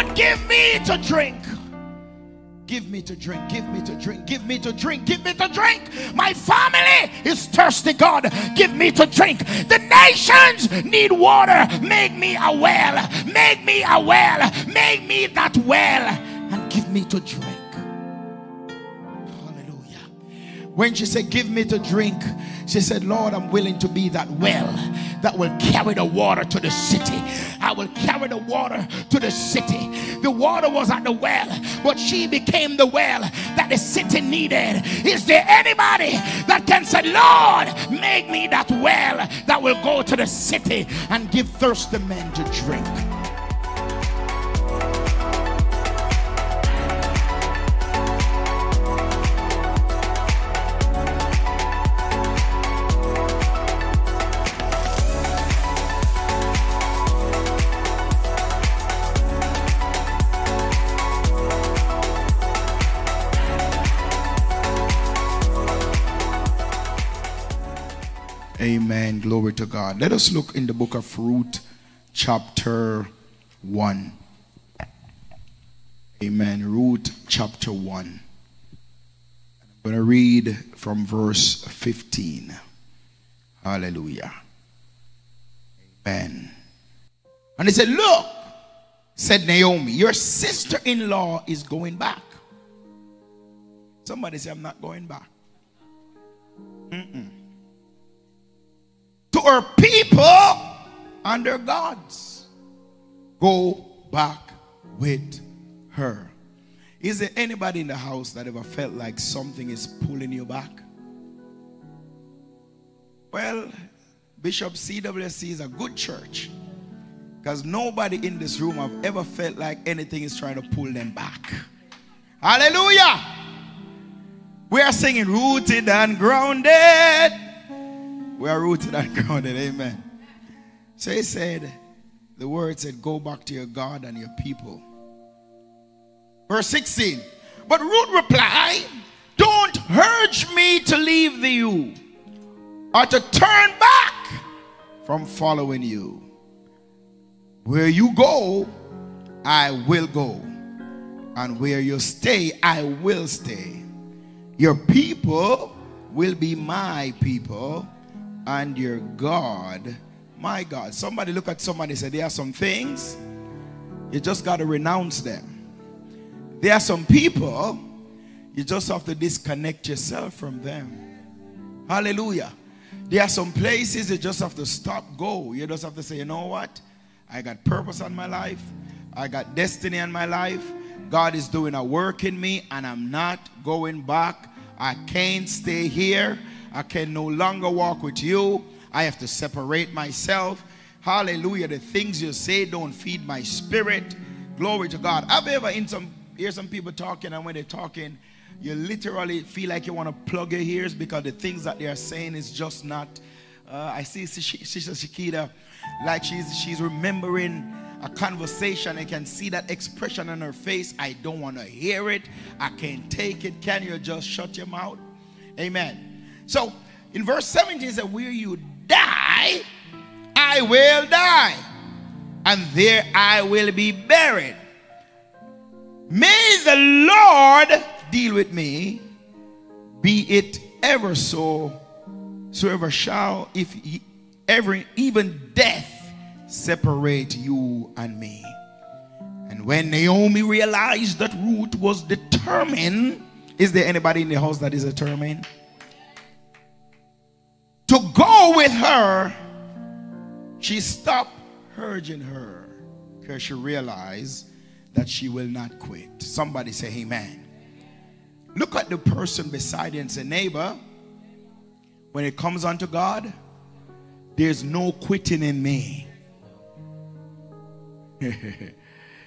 Lord, give me to drink. Give me to drink, give me to drink, give me to drink, give me to drink. My family is thirsty, God. Give me to drink. The nations need water. Make me a well. Make me a well. Make me that well. And give me to drink. Hallelujah. When she said, give me to drink, she said, Lord, I'm willing to be that well that will carry the water to the city. I will carry the water to the city. The water was at the well, but she became the well that the city needed. Is there anybody that can say, Lord, make me that well that will go to the city and give thirsty men to drink? Amen. Glory to God. Let us look in the book of Ruth, chapter 1. Amen. Ruth, chapter 1. I'm going to read from verse 15. Hallelujah. Amen. And he said, look, said Naomi, your sister-in-law is going back. Somebody say, I'm not going back. To her people and their gods. Go back with her. Is there anybody in the house that ever felt like something is pulling you back? Well, Bishop CWC is a good church, because nobody in this room have ever felt like anything is trying to pull them back. Hallelujah. We are singing rooted and grounded. We are rooted and grounded. Amen. So he said, the word said, go back to your God and your people. Verse 16. But Ruth replied, don't urge me to leave you or to turn back from following you. Where you go, I will go. And where you stay, I will stay. Your people will be my people, and your God, my God. Somebody look at somebody and say, there are some things, you just got to renounce them. There are some people, you just have to disconnect yourself from them. Hallelujah. There are some places you just have to stop, go. You just have to say, you know what? I got purpose on my life. I got destiny in my life. God is doing a work in me, and I'm not going back. I can't stay here. I can no longer walk with you. I have to separate myself. Hallelujah. The things you say don't feed my spirit. Glory to God. Have you ever hear some people talking, and when they're talking, you literally feel like you want to plug your ears because the things that they are saying is just not. I see Sister Shakita like she's remembering a conversation. I can see that expression on her face. I don't want to hear it. I can't take it. Can you just shut your mouth? Amen. So in verse 17 it says, where you die, I will die, and there I will be buried. May the Lord deal with me, be it ever so, so ever shall, if he ever, even death separate you and me. And when Naomi realized that Ruth was determined, is there anybody in the house that is determined to go with her, she stopped urging her because she realized that she will not quit. Somebody say amen. Look at the person beside you and say, neighbor, when it comes unto God, there's no quitting in me.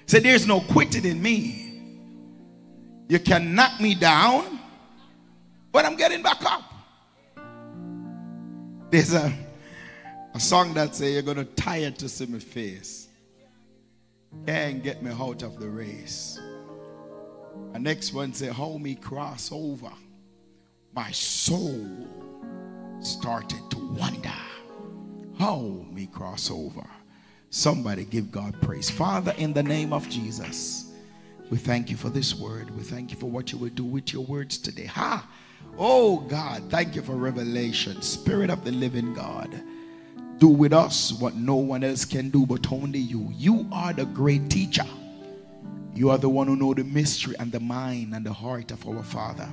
Say, there's no quitting in me. You can knock me down, but I'm getting back up. There's a song that says, you're going to tire to see my face. Can't get me out of the race. The next one says, how me cross over. My soul started to wonder how me cross over. Somebody give God praise. Father, in the name of Jesus, we thank you for this word. We thank you for what you will do with your words today. Ha! Oh God, thank you for revelation. Spirit of the living God, do with us what no one else can do but only you. You are the great teacher. You are the one who knows the mystery and the mind and the heart of our Father.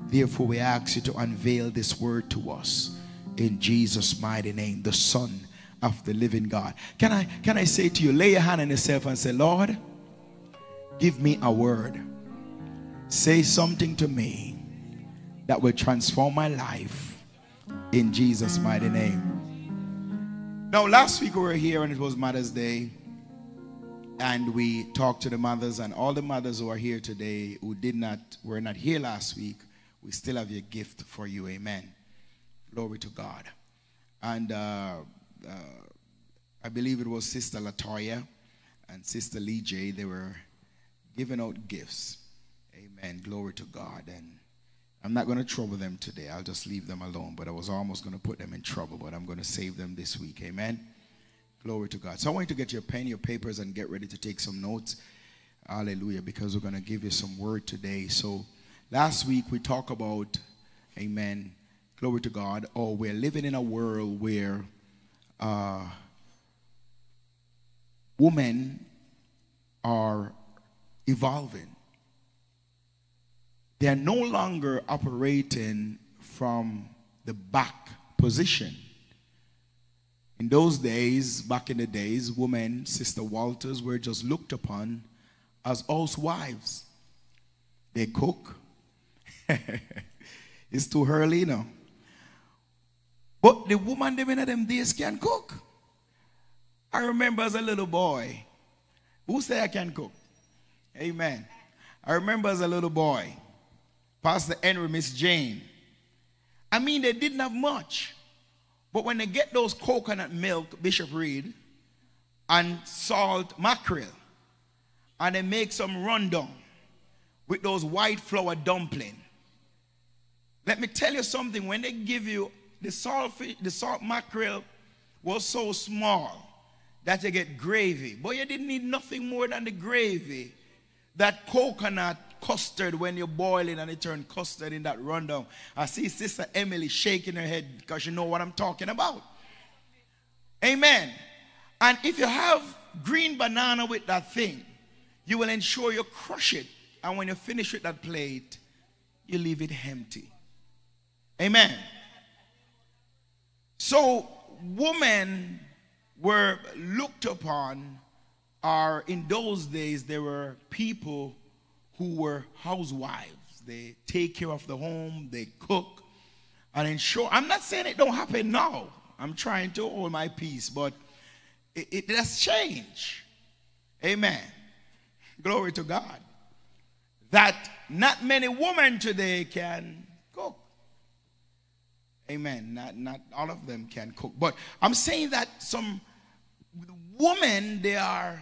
Therefore, we ask you to unveil this word to us in Jesus' mighty name, the Son of the living God. Can I say to you, lay your hand on yourself and say, Lord, give me a word. Say something to me that will transform my life in Jesus' mighty name. Now, last week we were here and it was Mother's Day, and we talked to the mothers, and all the mothers who are here today who were not here last week, we still have your gift for you. Amen. Glory to God. And I believe it was Sister Latoya and Sister Lee J. They were giving out gifts. Amen. Glory to God. And I'm not going to trouble them today. I'll just leave them alone. But I was almost going to put them in trouble, but I'm going to save them this week. Amen. Glory to God. So I want you to get your pen, your papers, and get ready to take some notes. Hallelujah. Because we're going to give you some word today. So last week we talked about, amen, glory to God, we're living in a world where women are evolving. They are no longer operating from the back position. In those days, back in the days, women, Sister Walters, were just looked upon as housewives. They cook. It's too early, you know. But the woman living in them days can cook. I remember as a little boy. Who say I can cook? Amen. I remember as a little boy, Pastor Henry, Miss Jane. I mean, they didn't have much. But when they get those coconut milk, Bishop Reid, and salt mackerel, and they make some rundown with those white flour dumpling. Let me tell you something. When they give you the salt mackerel was so small that you get gravy. But you didn't need nothing more than the gravy. That coconut custard, when you boil it and it turns custard in that rundown. I see Sister Emily shaking her head because you know what I'm talking about. Amen. And if you have green banana with that thing, you will ensure you crush it. And when you finish with that plate, you leave it empty. Amen. So women were looked upon, or in those days there were people who were housewives. They take care of the home, they cook and ensure. I'm not saying it don't happen now. I'm trying to hold my peace, but it has changed. Amen. Glory to God. That not many women today can cook. Amen. Not all of them can cook. But I'm saying that some women, they are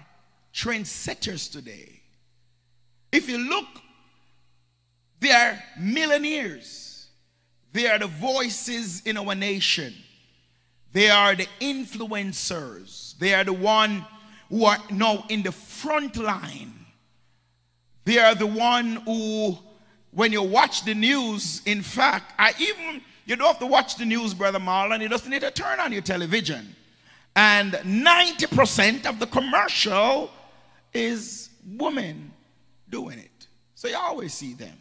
trendsetters today. If you look, they are millionaires. They are the voices in our nation. They are the influencers. They are the one who are now in the front line. They are the one who, when you watch the news, in fact, you don't have to watch the news, Brother Marlon. You just need to turn on your television. And 90% of the commercial is women doing it. So you always see them.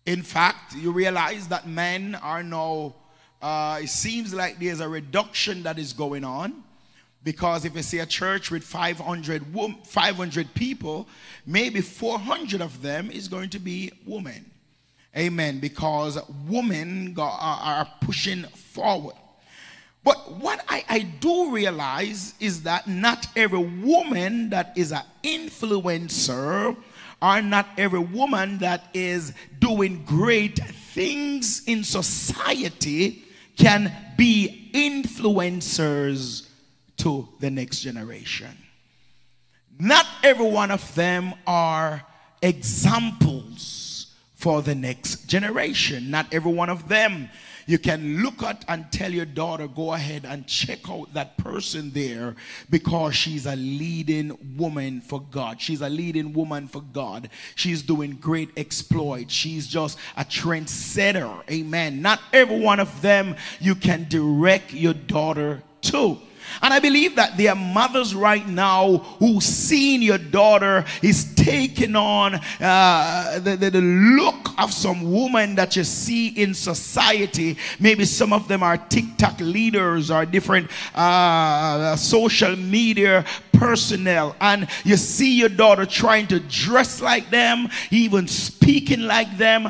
In fact, you realize that men are now, it seems like there's a reduction that is going on. Because if you see a church with 500 people, maybe 400 of them is going to be women. Amen. Because women are pushing forward. But what I do realize is that not every woman that is an influencer, or not every woman that is doing great things in society can be influencers to the next generation. Not every one of them are examples for the next generation. Not every one of them, you can look at and tell your daughter, go ahead and check out that person there, because she's a leading woman for God. She's a leading woman for God. She's doing great exploits. She's just a trendsetter. Amen. Not every one of them you can direct your daughter to. And I believe that there are mothers right now who seeing your daughter is taking on the look of some woman that you see in society. Maybe some of them are TikTok leaders or different social media personnel, and you see your daughter trying to dress like them, even speaking like them,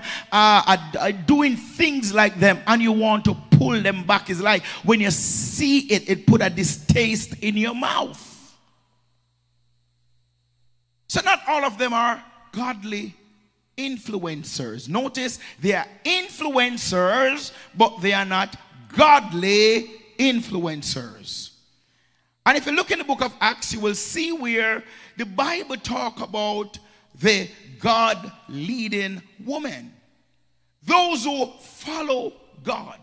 doing things like them, and you want to pull them back. It's like when you see it, it put a distaste in your mouth. So not all of them are godly influencers. Notice they are influencers, but they are not godly influencers. And if you look in the book of Acts, you will see where the Bible talk about the God-leading woman. Those who follow God.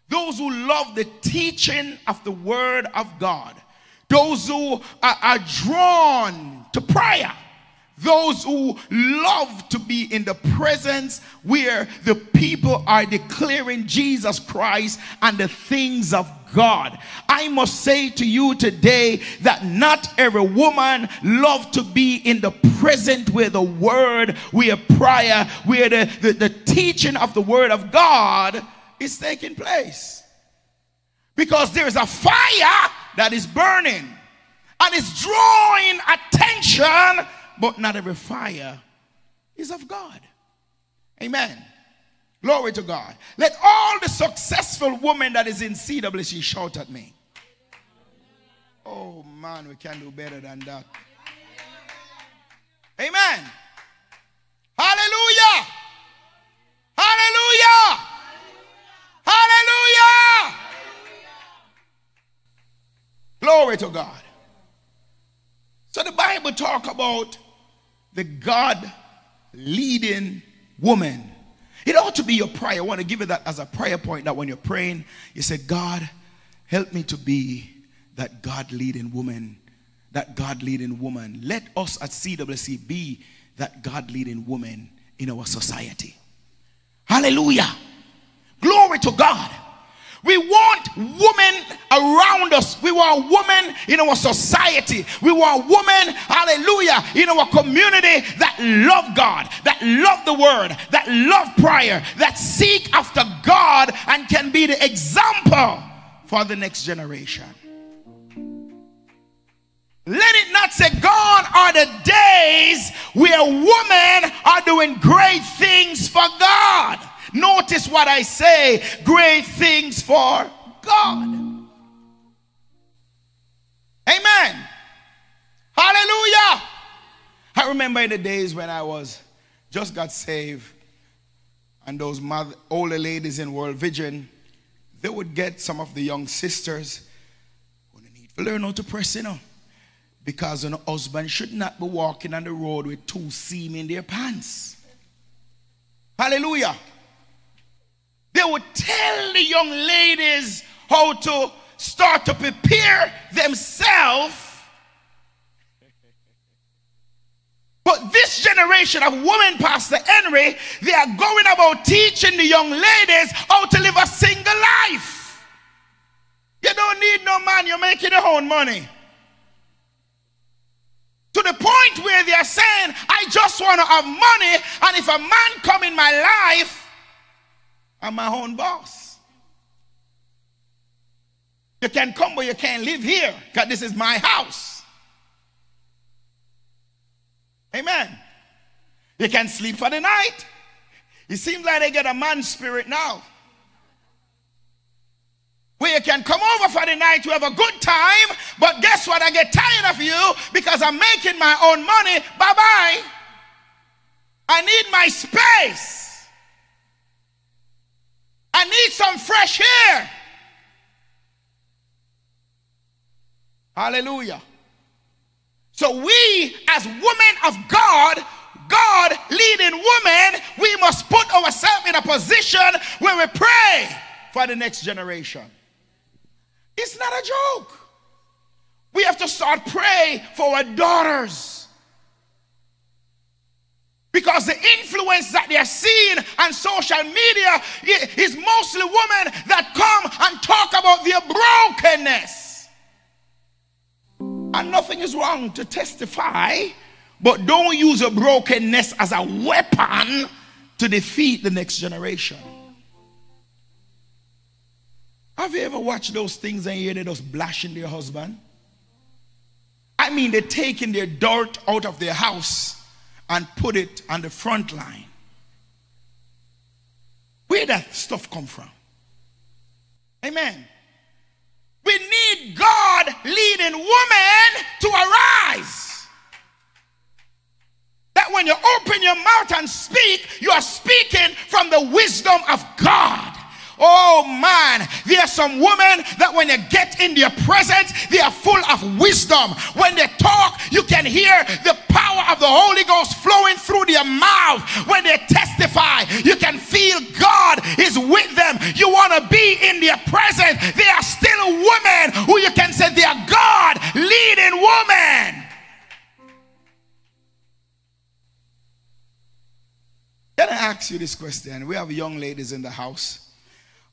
Those who love the teaching of the word of God. Those who are drawn to prayer. Those who love to be in the presence where the people are declaring Jesus Christ and the things of God. I must say to you today that not every woman loves to be in the present where the word, where prayer, where the teaching of the word of God is taking place. Because there is a fire that is burning and it's drawing attention, but not every fire is of God. Amen. Glory to God. Let all the successful women that is in CWC shout at me. Oh man, we can do better than that. Amen. Hallelujah. Hallelujah. Hallelujah. Glory to God. So the Bible talk about the God leading woman. It ought to be your prayer. I want to give you that as a prayer point, that when you're praying, you say, God, help me to be that God leading woman. That God leading woman. Let us at CWC be that God leading woman in our society. Hallelujah. Glory to God. We want women around us. We want women in our society. We want women, hallelujah, in our community that love God, that love the word, that love prayer, that seek after God and can be the example for the next generation. Let it not say gone are the days where women are doing great things for God. Notice what I say, great things for God. Amen. Hallelujah. I remember in the days when I just got saved, and those older ladies in World Vision, they would get some of the young sisters who need to learn how to press, because a husband should not be walking on the road with two seam in their pants. Hallelujah. They would tell the young ladies how to start to prepare themselves. But this generation of women, Pastor Henry, they are going about teaching the young ladies how to live a single life. You don't need no man, you're making your own money. To the point where they are saying, I just want to have money, and if a man come in my life, I'm my own boss. You can come, but you can't live here, because this is my house. Amen. You can sleep for the night. It seems like they get a man spirit now, where you can come over for the night, you have a good time, but guess what? I get tired of you because I'm making my own money. Bye-bye. I need my space. I need some fresh air. Hallelujah. So we as women of God, God leading women, we must put ourselves in a position where we pray for the next generation. It's not a joke. We have to start praying for our daughters. Because the influence that they're seeing on social media is mostly women that come and talk about their brokenness. And nothing is wrong to testify, but don't use your brokenness as a weapon to defeat the next generation. Have you ever watched those things and hear they just blashing their husband? I mean, they're taking their dirt out of their house and put it on the front line. Where that stuff come from? Amen. We need God leading women to arise. That when you open your mouth and speak, you are speaking from the wisdom of God. Oh man, there are some women that when you get in their presence, they are full of wisdom. When they talk, you can hear the power of the Holy Ghost flowing through their mouth. When they testify, you can feel God is with them. You want to be in their presence. They are still women who you can say they are God leading women. Can I ask you this question? We have young ladies in the house.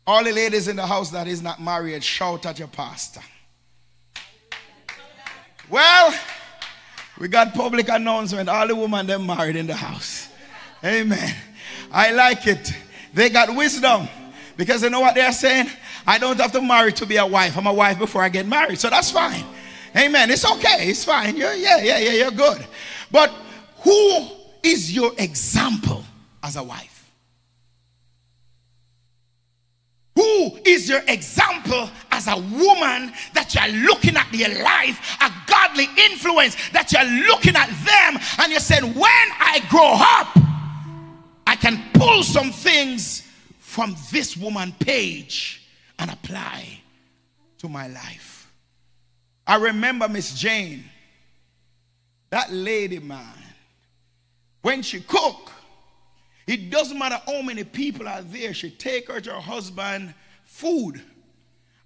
All the ladies in the house that is not married, shout at your pastor. Well, we got public announcement. All the women them married in the house. Amen. I like it. They got wisdom. Because you know what they're saying? I don't have to marry to be a wife. I'm a wife before I get married. So that's fine. Amen. It's okay. It's fine. You're good. But who is your example as a wife? Who is your example as a woman that you're looking at their life, a godly influence that you're looking at them and you're saying, when I grow up, I can pull some things from this woman page and apply to my life. I remember Miss Jane, that lady, man, when she cook, it doesn't matter how many people are there. She take her to her husband food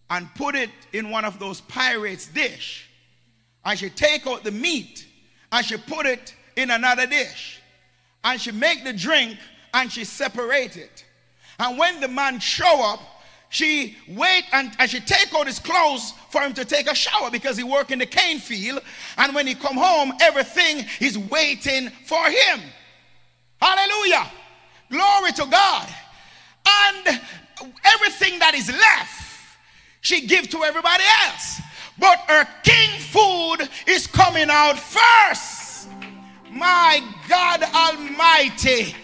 and put it in one of those pirates dish. And she take out the meat and she put it in another dish. And she make the drink and she separate it. And when the man show up, she wait and she take out his clothes for him to take a shower because he work in the cane field. And when he come home, everything is waiting for him. Hallelujah. Glory to God. And everything that is left, she give to everybody else. But her king food is coming out first. My God Almighty.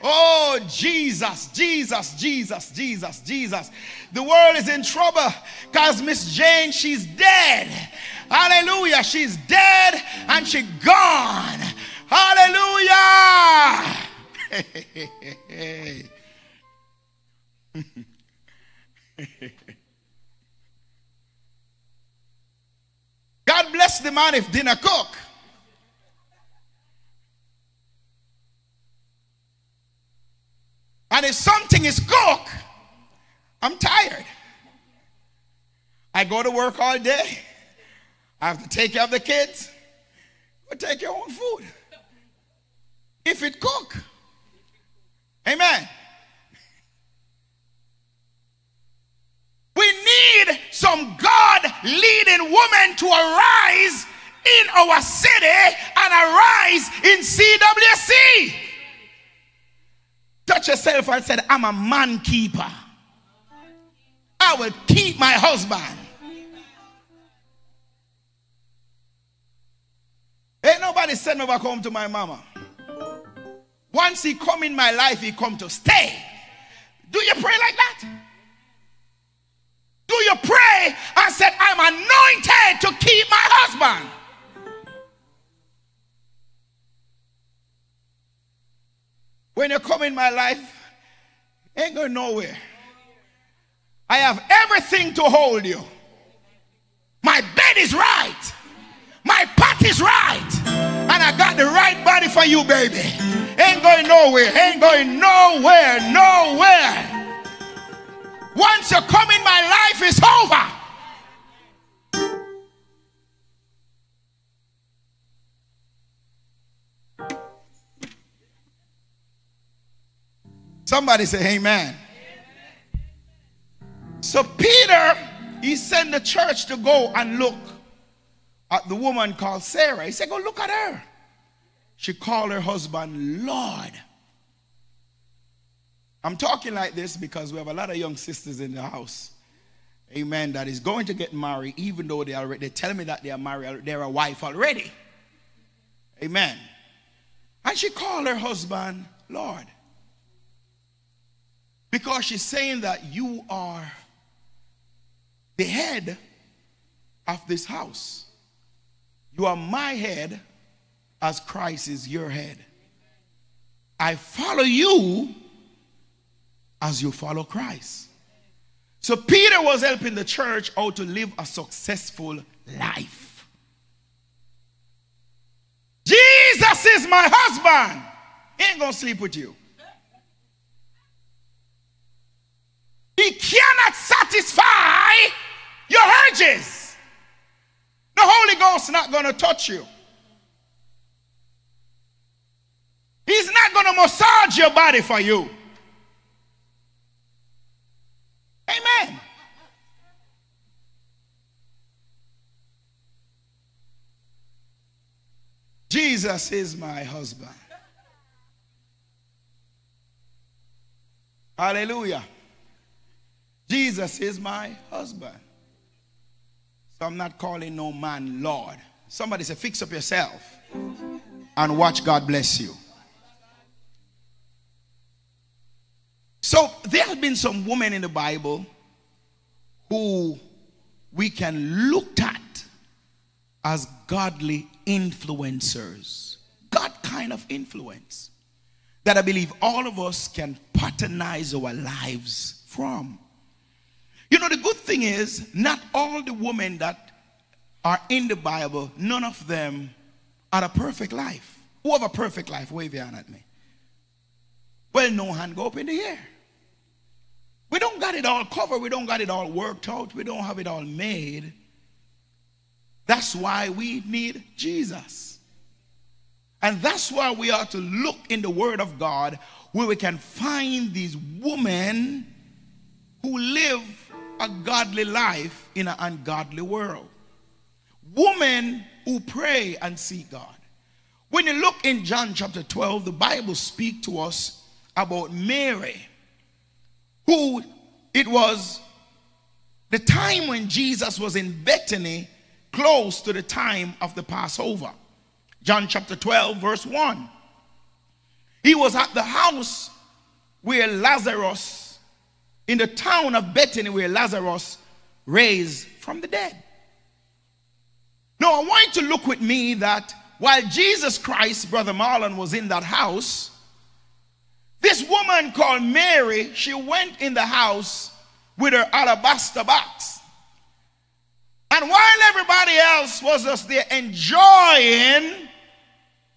Oh, Jesus, Jesus, Jesus, Jesus, Jesus. The world is in trouble because Miss Jane, she's dead. Hallelujah. She's dead and she gone. Hallelujah. God bless the man if dinner cook. And if something is cooked, I'm tired. I go to work all day. I have to take care of the kids. Go take your own food. If it cook. Amen. We need some God-leading women to arise in our city and arise in CWC. Touch yourself and say, I'm a man keeper. I will keep my husband. Ain't nobody send me back home to my mama. Once he come in my life, he come to stay. Do you pray like that? Do you pray and say, I'm anointed to keep my husband? When you come in my life, ain't going nowhere. I have everything to hold you. My bed is right. My pot is right. And I got the right body for you, baby. Ain't going nowhere. Ain't going nowhere. Nowhere. Once you come in my life, it's over. Somebody say amen. So Peter, he sent the church to go and look at the woman called Sarah. He said, go look at her. She called her husband Lord. I'm talking like this because we have a lot of young sisters in the house. Amen. That is going to get married, even though they tell me that they are married, they're a wife already. Amen. And she called her husband Lord. Because she's saying that you are the head of this house. You are my head as Christ is your head. I follow you as you follow Christ. So Peter was helping the church how to live a successful life. Jesus is my husband. He ain't gonna sleep with you. He cannot satisfy your urges. The Holy Ghost is not going to touch you. He's not going to massage your body for you. Amen. Jesus is my husband. Hallelujah. Jesus is my husband. So I'm not calling no man Lord. Somebody say, fix up yourself and watch God bless you. So there have been some women in the Bible who we can look at as godly influencers. God kind of influence that I believe all of us can pattern our lives from. You know, the good thing is, not all the women that are in the Bible, none of them are a perfect life. Who have a perfect life? Wave your hand at me. Well, no hand go up in the air. We don't got it all covered. We don't got it all worked out. We don't have it all made. That's why we need Jesus. And that's why we are to look in the Word of God where we can find these women who live a godly life in an ungodly world. Women who pray and seek God. When you look in John chapter 12, the Bible speaks to us about Mary, who it was the time when Jesus was in Bethany, close to the time of the Passover. John chapter 12 verse 1. He was at the house where Lazarus, in the town of Bethany, where Lazarus raised from the dead. Now I want you to look with me that while Jesus Christ, Brother Marlon, was in that house, this woman called Mary, she went in the house with her alabaster box. And while everybody else was just there enjoying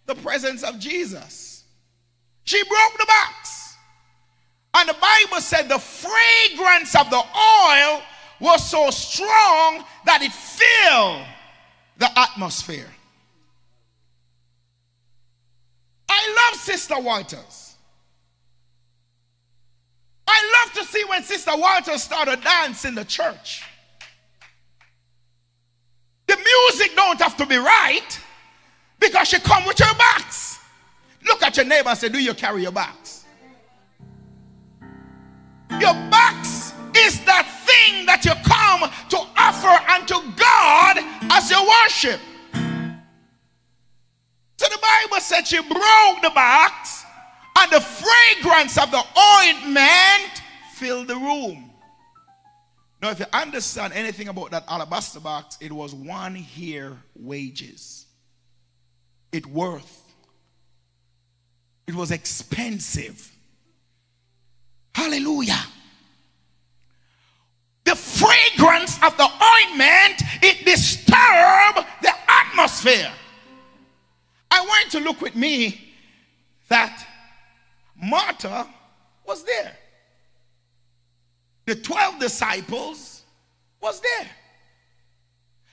the presence of Jesus, she broke the box. And the Bible said the fragrance of the oil was so strong that it filled the atmosphere. I love Sister Walters. I love to see when Sister Walters started dancing in the church. The music don't have to be right because she come with her box. Look at your neighbor and say, do you carry your box? Your box is that thing that you come to offer unto God as your worship. So the Bible said she broke the box and the fragrance of the ointment filled the room. Now if you understand anything about that alabaster box, it was 1 year wages. It was expensive. Hallelujah. The fragrance of the ointment, it disturbed the atmosphere. I want you to look with me that Martha was there. the 12 disciples was there.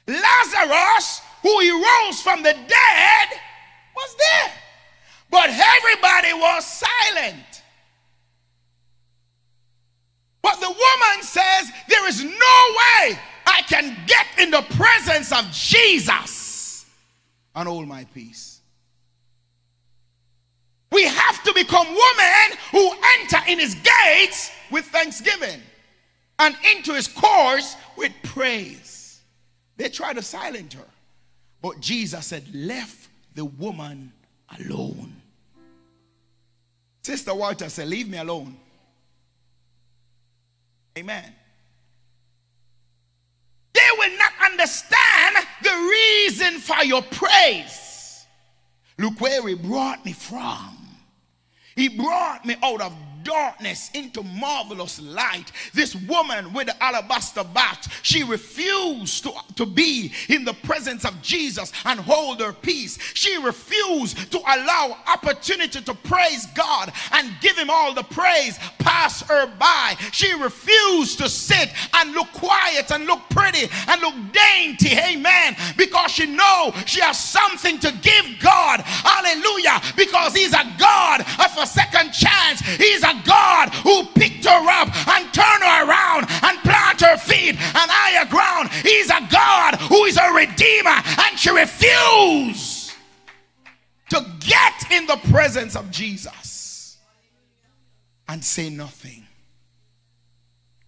Lazarus, who he rose from the dead, was there. But everybody was silent. But the woman says, there is no way I can get in the presence of Jesus and hold my peace. We have to become women who enter in his gates with thanksgiving and into his courts with praise. They tried to silence her, but Jesus said, left the woman alone. Sister Walter said, leave me alone. Amen. They will not understand the reason for your praise. Look where he brought me from. He brought me out of darkness into marvelous light. This woman with the alabaster box, she refused to be in the presence of Jesus and hold her peace. She refused to allow opportunity to praise God and give him all the praise pass her by. She refused to sit and look quiet and look pretty and look dainty, amen, because she knows she has something to give God. Hallelujah. Because he's a God of a second chance. He's a God who picked her up and turned her around and planted her feet on higher ground. He's a God who is a redeemer, and she refused to get in the presence of Jesus and say nothing.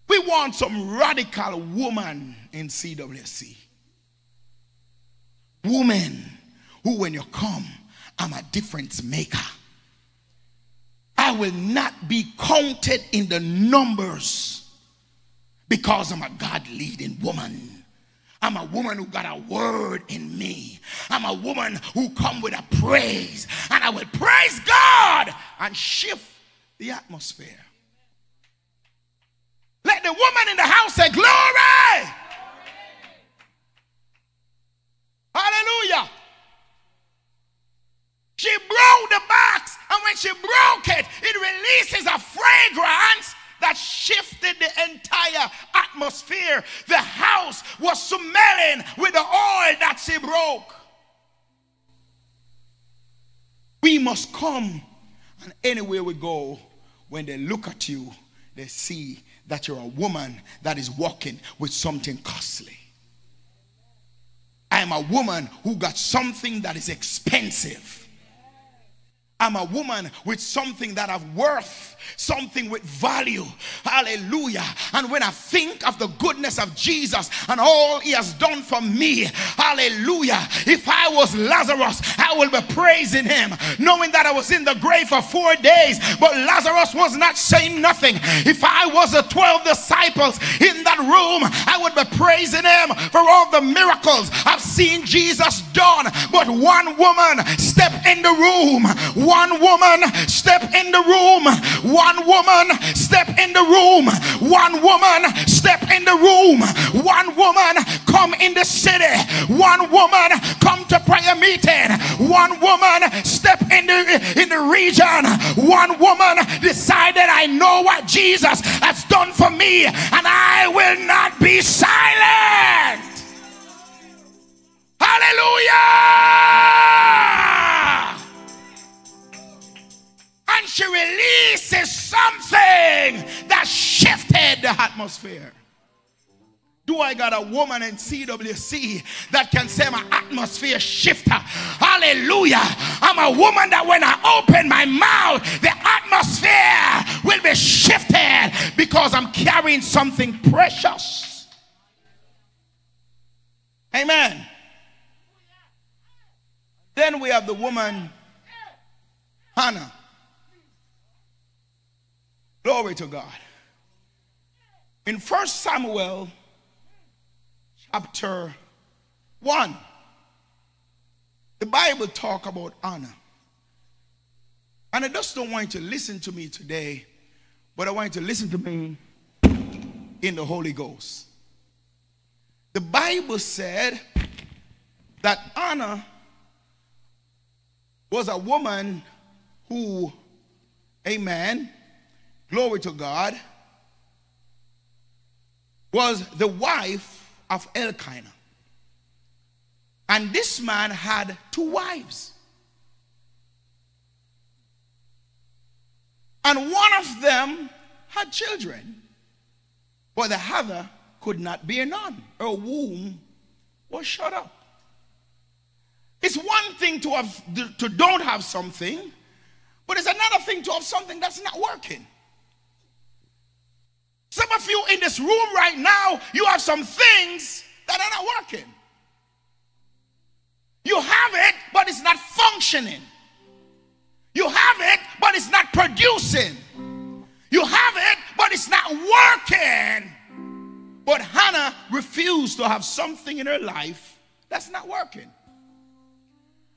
We want some radical woman in CWC. Woman who, when you come, I'm a difference maker. I will not be counted in the numbers because I'm a God-leading woman. I'm a woman who got a word in me. I'm a woman who come with a praise, and I will praise God and shift the atmosphere. Let the woman in the house say, glory! Hallelujah! She broke the box, and when she broke it, it releases a fragrance that shifted the entire atmosphere. The house was smelling with the oil that she broke. We must come, and anywhere we go, when they look at you, they see that you're a woman that is walking with something costly. I am a woman who got something that is expensive. I'm a woman with something that have worth, something with value. Hallelujah. And when I think of the goodness of Jesus and all he has done for me, hallelujah, if I was Lazarus, I will be praising him, knowing that I was in the grave for 4 days, but Lazarus was not saying nothing. If I was the 12 disciples in that room, I would be praising him for all the miracles I've seen Jesus done. But one woman stepped in the room. One woman step in the room. One woman step in the room. One woman step in the room. One woman come in the city. One woman come to prayer meeting. One woman step in the region. One woman decided, I know what Jesus has done for me, and I will not be silent. Hallelujah. And she releases something that shifted the atmosphere. Do I got a woman in CWC that can say I'm an atmosphere shifter? Hallelujah. I'm a woman that when I open my mouth, the atmosphere will be shifted because I'm carrying something precious. Amen. Then we have the woman Hannah. Glory to God. In 1 Samuel chapter 1, the Bible talk about Anna. And I just don't want you to listen to me today, but I want you to listen to me in the Holy Ghost. The Bible said that Anna was a woman who, amen, glory to God, was the wife of Elkanah. And this man had 2 wives. And one of them had children, but the other could not bear none. Her womb was shut up. It's one thing to don't have something, but it's another thing to have something that's not working. Some of you in this room right now, you have some things that are not working. You have it, but it's not functioning. You have it, but it's not producing. You have it, but it's not working. But Hannah refused to have something in her life that's not working.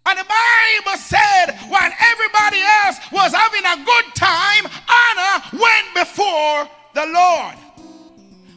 And the Bible said when everybody else was having a good time, Hannah went before the Lord.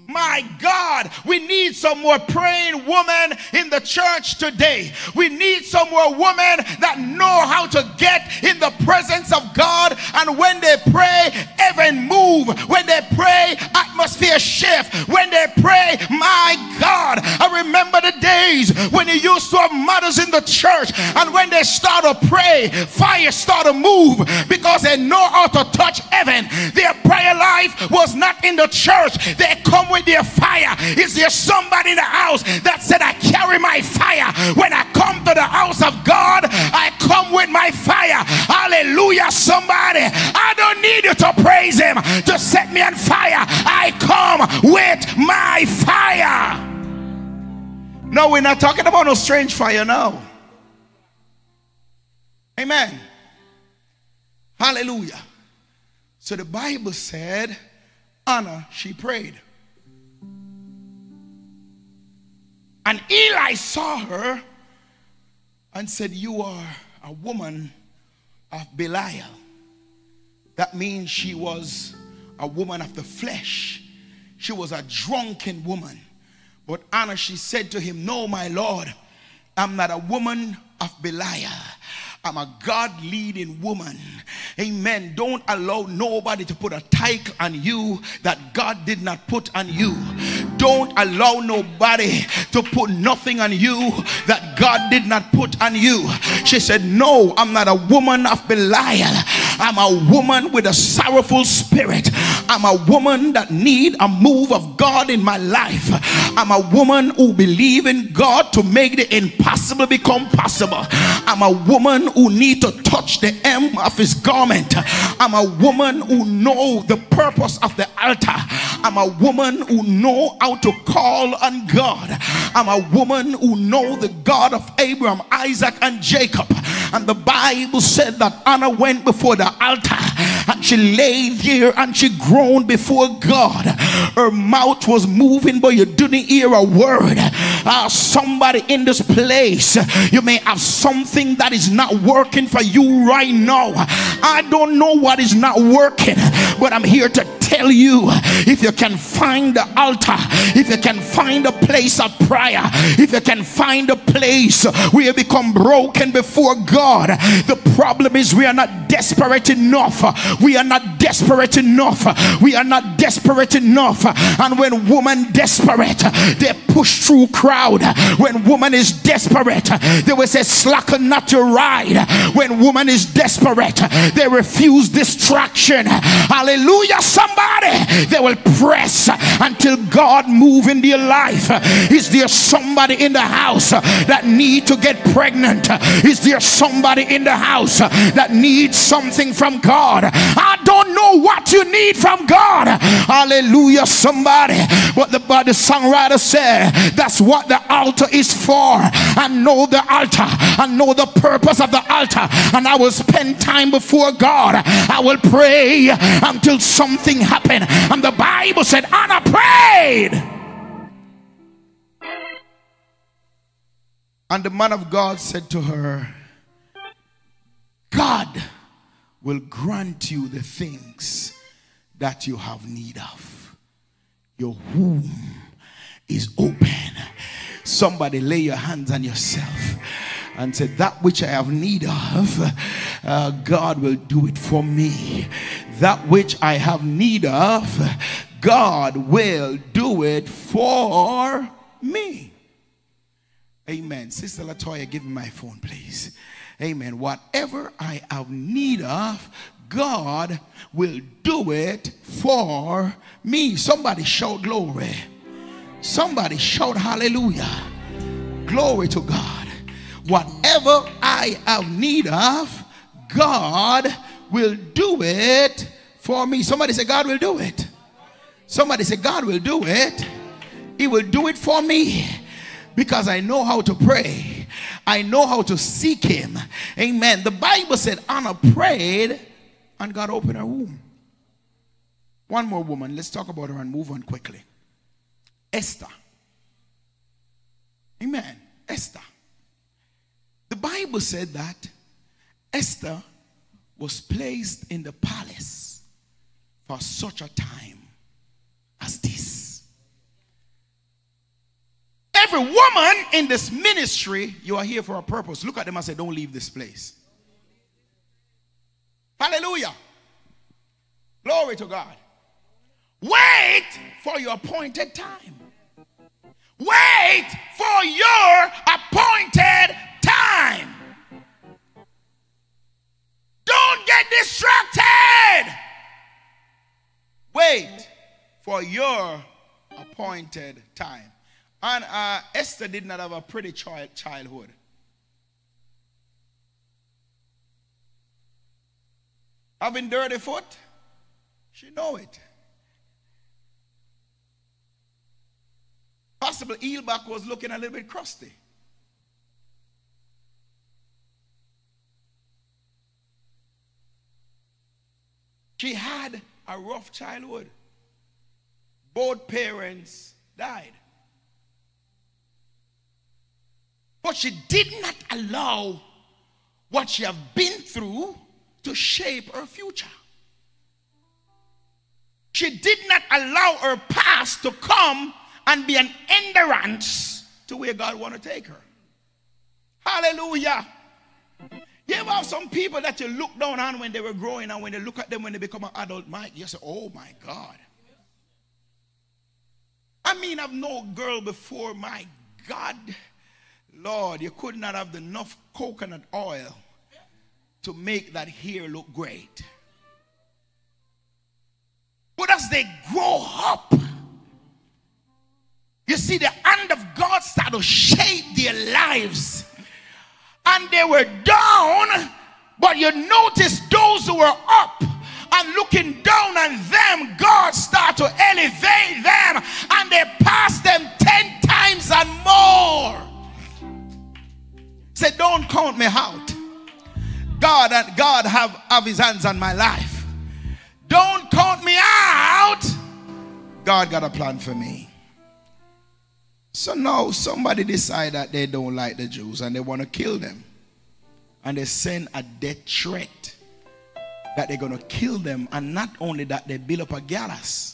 My God, we need some more praying women in the church today. We need some more women that know how to get in the presence of God. And when they pray, heaven move. When they pray, atmosphere shift. When they pray, my God, I remember the days when you used to have mothers in the church, and when they start to pray, fire start to move because they know how to touch heaven. Their prayer life was not in the church. They come with their fire. Is there somebody in the house that said, I carry my fire? When I come to the house of God, I come with my fire. Hallelujah. Somebody, I don't need you to praise him to set me on fire. I come with my fire. No, we're not talking about no strange fire now. Amen. Hallelujah. So the Bible said Anna, she prayed. And Eli saw her and said, you are a woman of Belial. That means she was a woman of the flesh. She was a drunken woman. But Anna, she said to him, no, my Lord, I'm not a woman of Belial. I'm a God-leading woman. Amen. Don't allow nobody to put a title on you that God did not put on you. Don't allow nobody to put nothing on you that God did not put on you. She said, no, I'm not a woman of Belial. I'm a woman with a sorrowful spirit. I'm a woman that need a move of God in my life. I'm a woman who believe in God to make the impossible become possible. I'm a woman who need to touch the hem of his garment. I'm a woman who know the purpose of the altar. I'm a woman who know how to call on God. I'm a woman who know the God of Abraham, Isaac, and Jacob. And the Bible said that Anna went before the altar and she lay there and she groaned before God. Her mouth was moving, but you didn't hear a word. Somebody in this place, you may have something that is not working for you right now. I don't know what is not working, but I'm here to tell you, if you can find the altar, if you can find a place of prayer, if you can find a place where you become broken before God, the problem is we are not desperate enough. We are not desperate enough. We are not desperate enough. And when woman desperate, they push through crowd. When woman is desperate, they will say slacken not your ride. When woman is desperate, they refuse distraction. Hallelujah. Somebody, they will press until God move in their life. Is there somebody in the house that need to get pregnant? Is there somebody in the house that needs something from God? I don't know what you need from God. Hallelujah. Somebody, but the songwriter said that's what the altar is for. I know the altar. I know the purpose of the altar, and I will spend time before God. I will pray until something happened. And the Bible said Anna prayed, and the man of God said to her, God will grant you the things that you have need of. Your womb is open. Somebody lay your hands on yourself and say, that which I have need of, God will do it for me. That which I have need of, God will do it for me. Amen. Sister Latoya, give me my phone, please. Amen. Whatever I have need of, God will do it for me. Somebody shout glory. Somebody shout hallelujah. Glory to God. Whatever I have need of, God will do it for me. Somebody say, God will do it. Somebody say, God will do it. He will do it for me. Because I know how to pray. I know how to seek him. Amen. The Bible said Anna prayed and God opened her womb. One more woman. Let's talk about her and move on quickly. Esther. Amen. Esther. The Bible said that Esther was placed in the palace for such a time as this. Every woman in this ministry, you are here for a purpose. Look at them and say, don't leave this place. Hallelujah. Glory to God. Wait for your appointed time. Wait for your appointed time. Don't get distracted. Wait for your appointed time. And Esther did not have a pretty childhood. Having dirty foot, she know it. Possible heel back was looking a little bit crusty. She had a rough childhood. Both parents died. But she did not allow what she had been through to shape her future. She did not allow her past to come and be an hindrance to where God wants to take her. Hallelujah. You ever have some people that you look down on when they were growing, and when you look at them when they become an adult, you say, oh my God. I mean, I've known girl before, my God. Lord, you could not have enough coconut oil to make that hair look great. But as they grow up, you see the hand of God start to shape their lives. And they were down, but you notice those who were up and looking down on them, God start to elevate them, and they pass them 10 times and more. Say, don't count me out. God have his hands on my life. Don't count me out. God got a plan for me. So now somebody decide that they don't like the Jews and they want to kill them. And they send a death threat that they're going to kill them. And not only that, they build up a gallows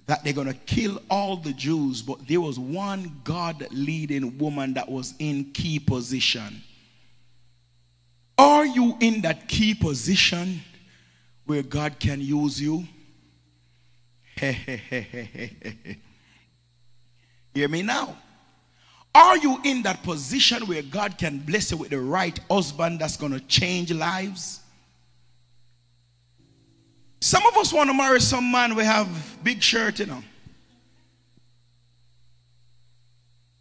that they're going to kill all the Jews. But there was one God-leading woman that was in key position. Are you in that key position where God can use you? Hear me now. Are you in that position where God can bless you with the right husband that's going to change lives? Some of us want to marry some man we have big shirt, you know.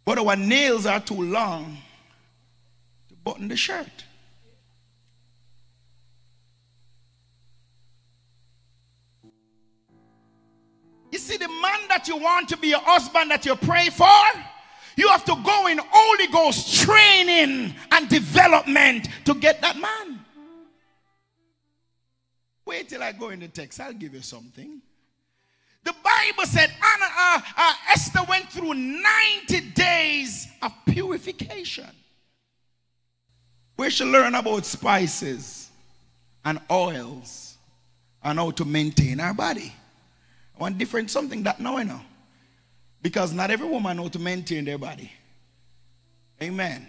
But our nails are too long to button the shirt. You see, the man that you want to be your husband that you pray for, you have to go in Holy Ghost training and development to get that man. Wait till I go in the text. I'll give you something. The Bible said Esther went through 90 days of purification, where she learned about spices and oils and how to maintain her body. One different something that now I know. Because not every woman knows to maintain their body. Amen.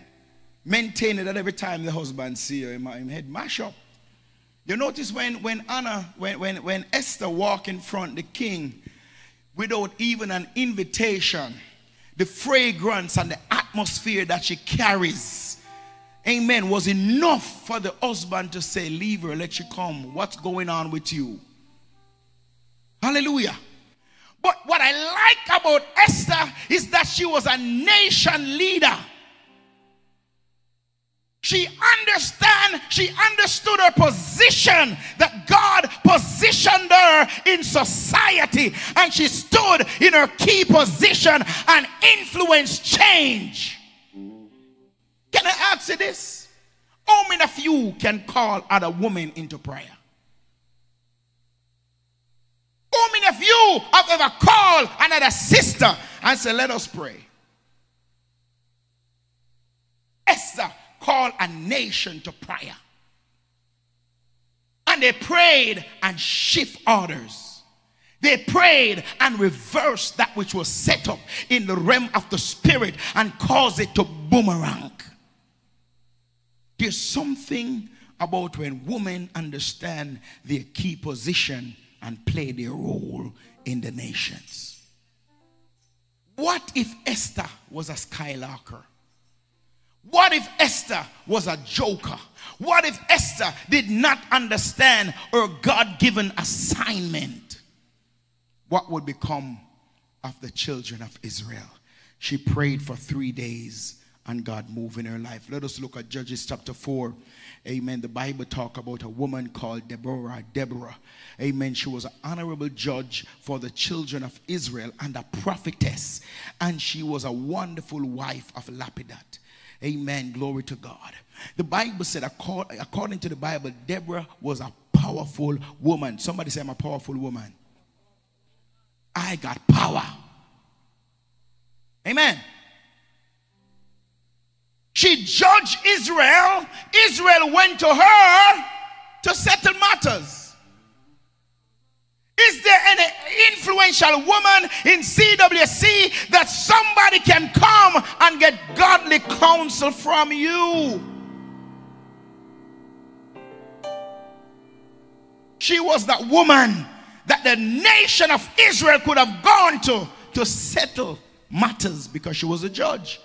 Maintain it at every time the husband see her, him head mash up. You notice when Esther walked in front of the king without even an invitation, the fragrance and the atmosphere that she carries, amen, was enough for the husband to say, leave her, let you come. What's going on with you? Hallelujah. But what I like about Esther is that she was a nation leader. She understood her position, that God positioned her in society, and she stood in her key position and influenced change. Can I ask you this? How many of you can call other women into prayer? How many of you have ever called another sister and said, let us pray? Esther called a nation to prayer. And they prayed and shift orders. They prayed and reversed that which was set up in the realm of the spirit and caused it to boomerang. There's something about when women understand their key position and play their role in the nations. What if Esther was a skylarker? What if Esther was a joker? What if Esther did not understand her God-given assignment? What would become of the children of Israel? She prayed for 3 days and God moved in her life. Let us look at Judges chapter 4. Amen. The Bible talk about a woman called Deborah. Amen. She was an honorable judge for the children of Israel and a prophetess. And she was a wonderful wife of Lapidat. Amen. Glory to God. The Bible said, according to the Bible, Deborah was a powerful woman. Somebody say, I'm a powerful woman. I got power. Amen. She judged Israel. Israel went to her to settle matters. Is there any influential woman in CWC that somebody can come and get godly counsel from you? She was that woman that the nation of Israel could have gone to settle matters, because she was a judge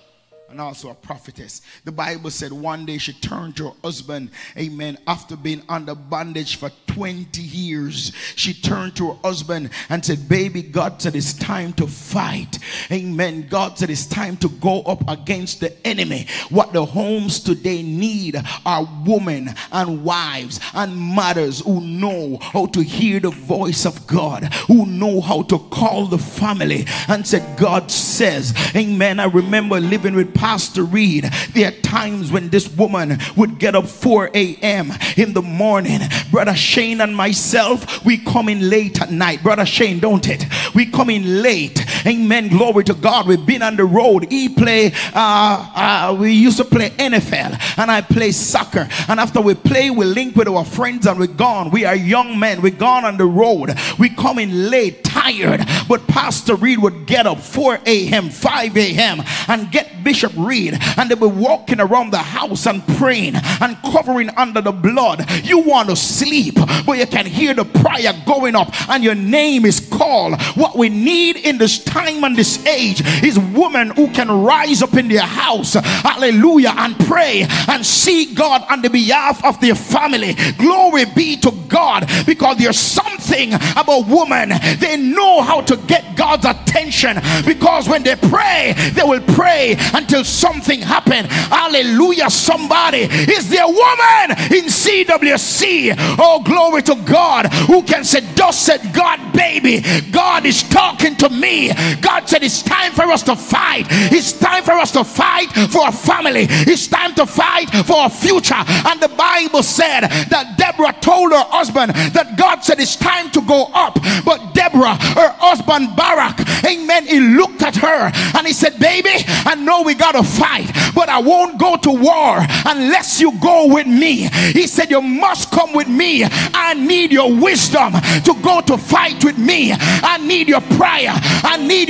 and also a prophetess. The Bible said one day she turned to her husband, amen, after being under bondage for 20 years. She turned to her husband and said, baby, God said it's time to fight. Amen. God said it's time to go up against the enemy. What the homes today need are women and wives and mothers who know how to hear the voice of God, who know how to call the family and said, God says, amen. I remember living with Pastor Reid. There are times when this woman would get up 4 a.m. in the morning. Brother Shane and myself, we come in late at night. Brother Shane, don't it? We come in late. Amen. Glory to God. We've been on the road. We used to play NFL and I play soccer. And after we play, we link with our friends and we're gone. We are young men. We're gone on the road. We come in late, tired. But Pastor Reid would get up 4 a.m., 5 a.m. and get Bishop Reid, and they were walking around the house and praying and covering under the blood. You want to sleep, but you can hear the prayer going up and your name is called. What we need in this time and this age is women who can rise up in their house, hallelujah, and pray and seek God on the behalf of their family. Glory be to God, because there's something about women. They know how to get God's attention, because when they pray, they will pray until something happen. Hallelujah. Somebody, is there a woman in CWC, oh glory to God, who can say, thus said God, baby, God is talking to me. God said it's time for us to fight. It's time for us to fight for a family. It's time to fight for a future. And the Bible said that Deborah told her husband that God said it's time to go up. But Deborah, her husband Barak, amen, he looked at her and he said, baby, I know we got to fight, but I won't go to war unless you go with me. He said, you must come with me. I need your wisdom to go to fight with me. I need your prayer. I need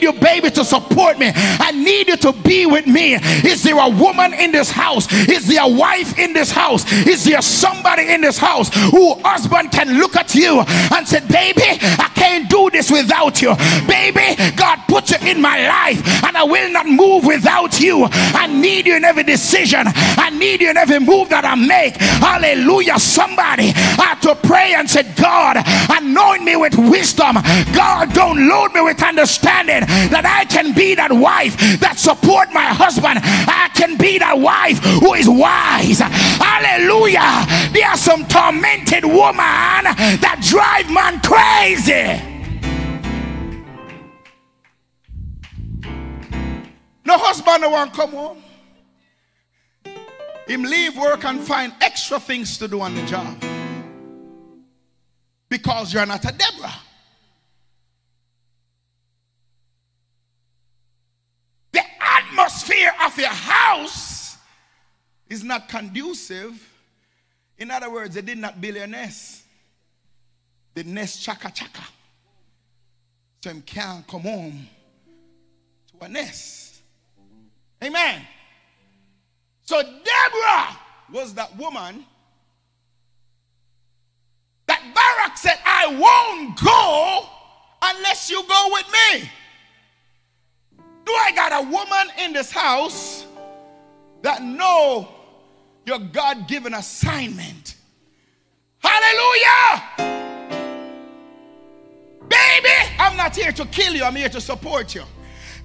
you, baby, to support me. I need you to be with me. Is there a woman in this house? Is there a wife in this house? Is there somebody in this house who husband can look at you and say, baby, I can't do this without you. Baby, God put you in my life and I will not move without you. I need you in every decision. I need you in every move that I make. Hallelujah. Somebody had to pray and said, God, anoint me with wisdom. God, don't load me with understanding, that I can be that wife that support my husband. I can be that wife who is wise. Hallelujah. There are some tormented women that drive man crazy. No husband no want come home. Him leave work and find extra things to do on the job. Because you're not a Deborah. The atmosphere of your house is not conducive. In other words, they did not build a nest. The nest chaka chaka. So him can't come home to a nest. Amen. So Deborah was that woman that Barak said, I won't go unless you go with me. Do I got a woman in this house that know your God-given assignment? Hallelujah. Baby, I'm not here to kill you. I'm here to support you.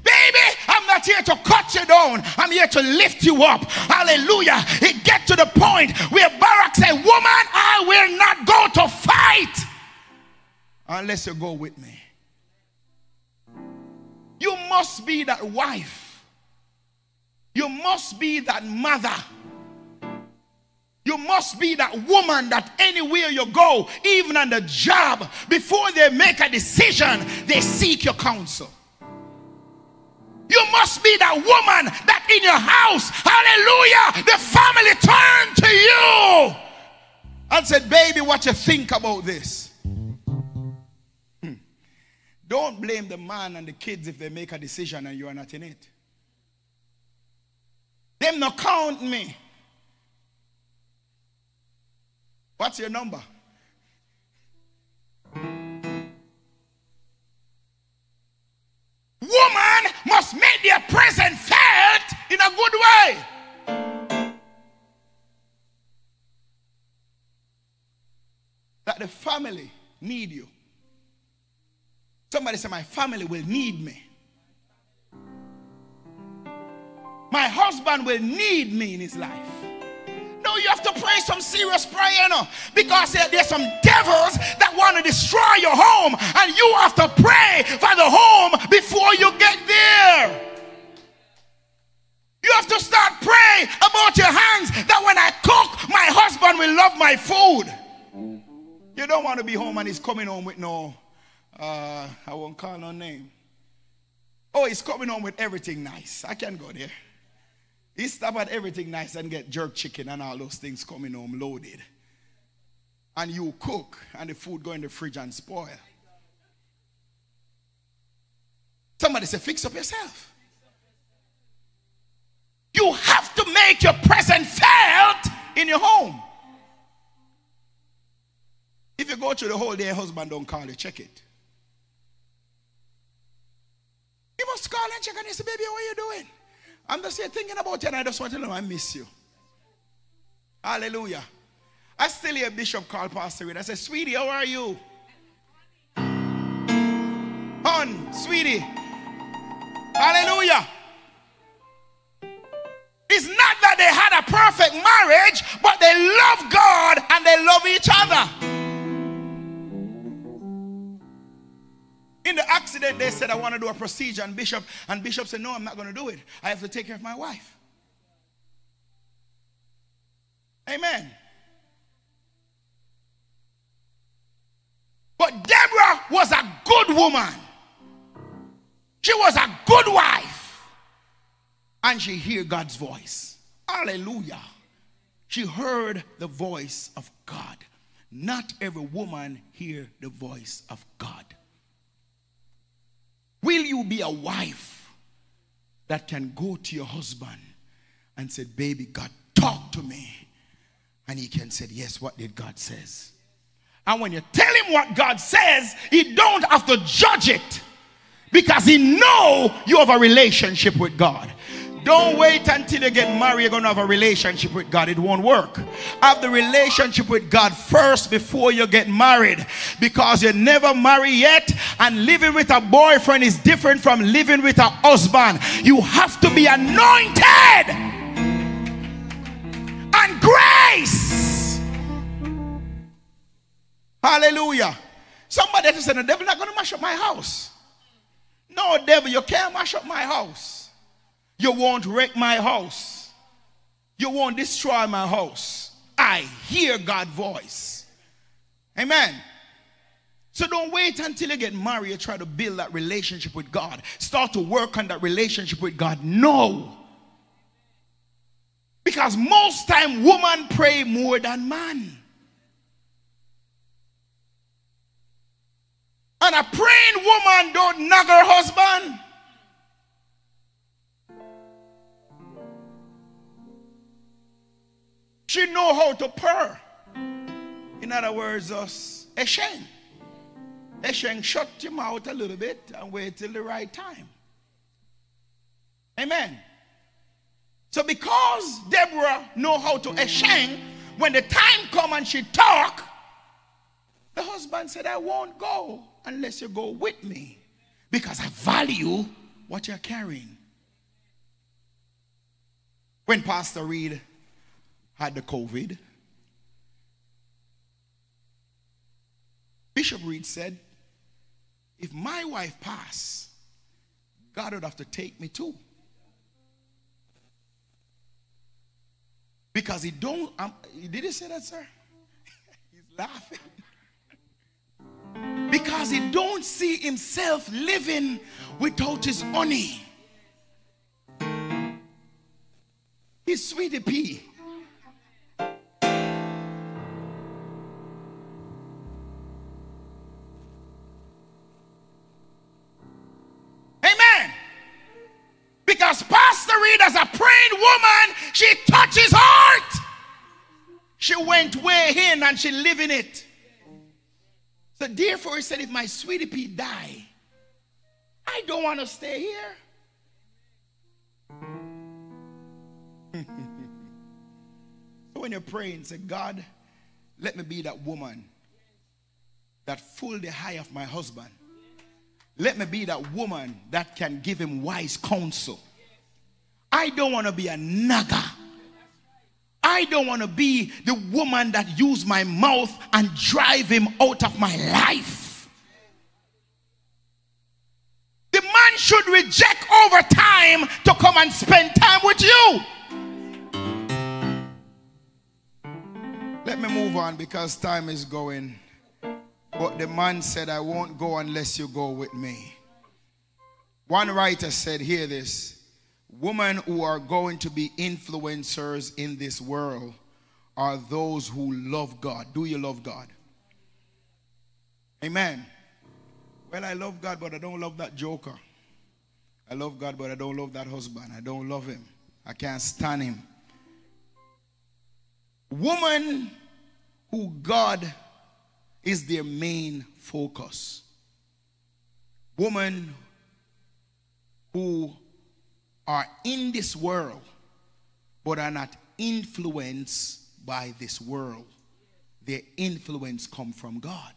Baby, I'm not here to cut you down. I'm here to lift you up. Hallelujah. It get to the point where Barak said, woman, I will not go to fight unless you go with me. You must be that wife. You must be that mother. You must be that woman that anywhere you go, even on the job, before they make a decision, they seek your counsel. You must be that woman that in your house, hallelujah, the family turned to you and said, baby, what you think about this? Don't blame the man and the kids if they make a decision and you are not in it. Them not count me. What's your number? Woman must make their presence felt in a good way. That the family need you. Somebody say, my family will need me. My husband will need me in his life. No, you have to pray some serious prayer, no? Because there's some devils that want to destroy your home, and you have to pray for the home before you get there. You have to start praying about your hands, that when I cook, my husband will love my food. You don't want to be home and he's coming home with no, I won't call no name. Oh, he's coming home with everything nice. I can't go there. He stop at everything nice and get jerk chicken and all those things coming home loaded. And you cook and the food go in the fridge and spoil. Somebody say, fix up yourself. You have to make your presence felt in your home. If you go through the whole day, your husband don't call you, check it. You must call and check and say, baby, what are you doing? I'm just here thinking about you and I just want to know I miss you. Hallelujah. I still hear Bishop call Pastor Reid. I said, sweetie, how are you? Hon, sweetie. Hallelujah. It's not that they had a perfect marriage, but they love God and they love each other. In the accident, they said, I want to do a procedure. And Bishop said, no, I'm not going to do it. I have to take care of my wife. Amen. But Deborah was a good woman. She was a good wife. And she heard God's voice. Hallelujah. She heard the voice of God. Not every woman hear the voice of God. Will you be a wife that can go to your husband and say, baby, God talk to me? And he can say, yes, what did God says? And when you tell him what God says, he don't have to judge it, because he know you have a relationship with God. Don't wait until you get married, you're going to have a relationship with God. It won't work. Have the relationship with God first before you get married, because you never marry yet, and living with a boyfriend is different from living with a husband. You have to be anointed and grace. Hallelujah. Somebody else said, the devil not going to mash up my house. No, devil, you can't mash up my house. You won't wreck my house. You won't destroy my house. I hear God's voice. Amen. So don't wait until you get married. You try to build that relationship with God. Start to work on that relationship with God. No. Because most time woman pray more than man. And a praying woman don't nag her husband. She know how to purr. In other words, us Esheng. Esheng, shut your mouth a little bit and wait till the right time. Amen. So because Deborah know how to Esheng, when the time come and she talk, the husband said, I won't go unless you go with me, because I value what you're carrying. When Pastor Reid had the COVID, Bishop Reid said, if my wife passed, God would have to take me too. Because he don't, did he say that, sir? He's laughing. Because he don't see himself living without his honey. His sweetie pea. Amen. Because Pastor Reid, as a praying woman, she touches heart. She went way in and she live in it. So therefore he said, if my sweetie pea die, I don't want to stay here. So when you're praying, say, God, let me be that woman that full the high of my husband. Let me be that woman that can give him wise counsel. I don't want to be a naga. I don't want to be the woman that use my mouth and drive him out of my life. The man should reject over time to come and spend time with you. Let me move on because time is going. But the man said, I won't go unless you go with me. One writer said, hear this. Women who are going to be influencers in this world are those who love God. Do you love God? Amen. Well, I love God, but I don't love that joker. I love God, but I don't love that husband. I don't love him. I can't stand him. Women who God is their main focus. Women who are in this world but are not influenced by this world. Their influence comes from God.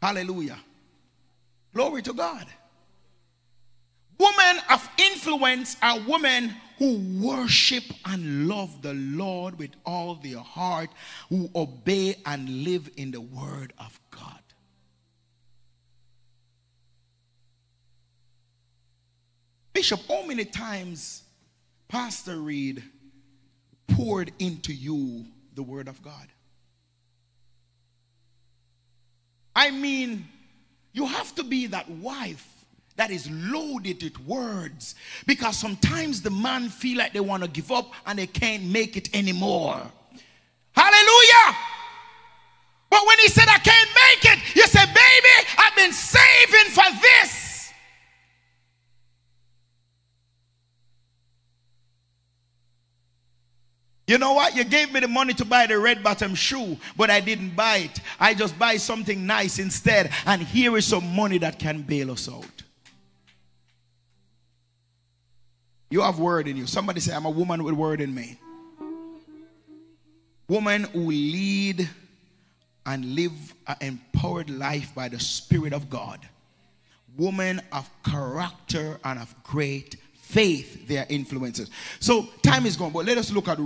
Hallelujah. Glory to God. Women of influence are women who worship and love the Lord with all their heart, who obey and live in the word of God. Bishop, how many times Pastor Reid poured into you the word of God? I mean, you have to be that wife that is loaded with words. Because sometimes the man feel like they want to give up and they can't make it anymore. Hallelujah. But when he said, I can't make it, you said, baby, I've been saving for this. You know what? You gave me the money to buy the red bottom shoe, but I didn't buy it. I just buy something nice instead. And here is some money that can bail us out. You have word in you. Somebody say, I'm a woman with word in me. Woman who lead and live an empowered life by the Spirit of God. Woman of character and of great faith, they are influencers. So time is gone, but let us look at